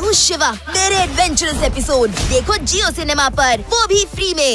हूँ शिवा। मेरे adventurous episode देखो जियो सिनेमा पर, वो भी फ्री में।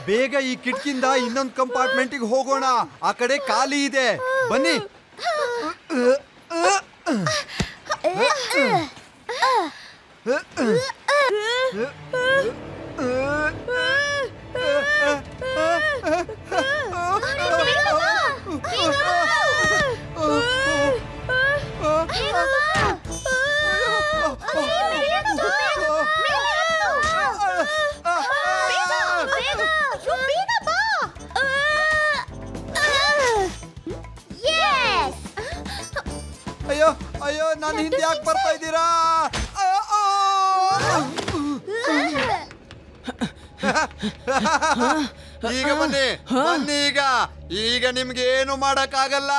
ಬೇಗ ಈ ಕಿಟಕಿಯಿಂದ ಇನ್ನೊಂದು ಕಂಪಾರ್ಟ್ಮೆಂಟಿಗೆ ಹೋಗೋಣ. ಆ ಕಡೆ ಖಾಲಿ ಇದೆ, ಬನ್ನಿ. ಅಯ್ಯೋ ಅಯ್ಯೋ, ನಾನು ಹಿಂದೆ ಯಾಕೆ ಬರ್ತಾ ಇದ್ದೀರಾ? ಈಗ ಬನ್ನಿ ಬನ್ನಿ, ಈಗ ನಿಮ್ಗೆ ಏನು ಮಾಡಕ್ಕಾಗಲ್ಲ.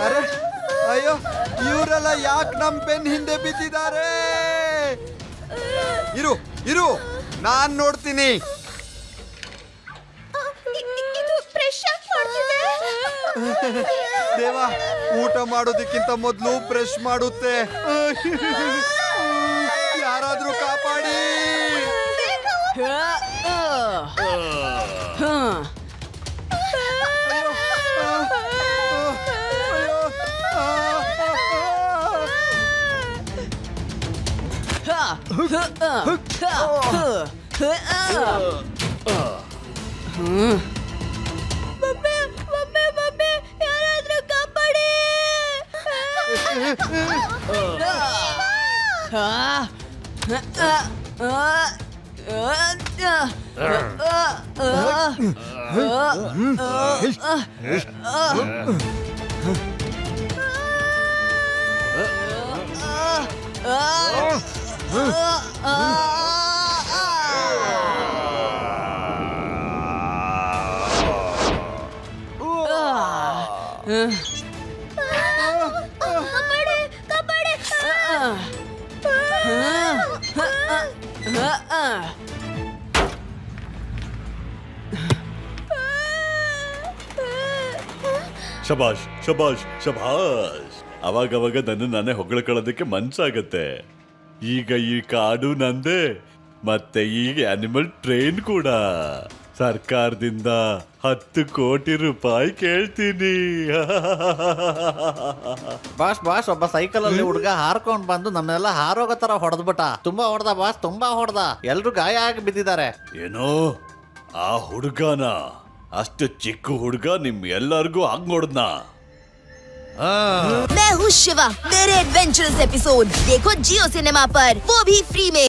ಅರೆ ಅಯ್ಯೋ, ಇವರೆಲ್ಲ ಯಾಕೆ ನಮ್ ಬೆನ್ ಹಿಂದೆ ಬಿದ್ದಿದ್ದಾರೆ? ಇರು ಇರು, ನಾನ್ ನೋಡ್ತೀನಿ. ದೇವ, ಊಟ ಮಾಡೋದಕ್ಕಿಂತ ಮೊದಲು ಬ್ರಷ್ ಮಾಡುತ್ತೆ. ಯಾರಾದ್ರೂ ಕಾಪಾಡಿ. ಶಬಾಷ್ ಶಬಾಷ್ ಶಬಾಷ್. ಅವಾಗವಾಗ ನನ್ನ ನಾನೇ ಹೊಗಳ್ಕೊಳ್ಳೋದಕ್ಕೆ ಮನ್ಸಾಗತ್ತೆ. ಈಗ ಈ ಕಾಡು ನಂದೇ, ಮತ್ತೆ ಈಗ ಆನಿಮಲ್ ಟ್ರೈನ್ ಕೂಡ. ಸರ್ಕಾರದಿಂದ 10 ಕೋಟಿ ರೂಪಾಯಿ ಕೇಳ್ತೀನಿ. ಬಾಸ್ ಒಬ್ಬ ಸೈಕಲ್ ಅಲ್ಲಿ ಹುಡುಗ ಹಾರ್ಕೊಂಡ್ ಬಂದು ನಮ್ನೆಲ್ಲ ಹಾರೋಗೋ ತರ ಹೊಡೆದ್ಬಿಟ್ಟ. ತುಂಬಾ ಹೊಡೆದ ಬಾಸ್, ತುಂಬಾ ಹೊಡೆದ. ಎಲ್ರು ಗಾಯ ಆಗಿ ಬಿದ್ದಿದ್ದಾರೆ. ಏನೋ ಆ ಹುಡುಗನ? ಅಷ್ಟು ಚಿಕ್ಕ ಹುಡುಗ ನಿಮ್ ಎಲ್ಲರಿಗೂ ಹಂಗ್ ನೋಡ್ದಾ? मैं हूँ शिवा। मेरे एडवेंचरस एपिसोड देखो जियो सिनेमा पर, वो भी फ्री में।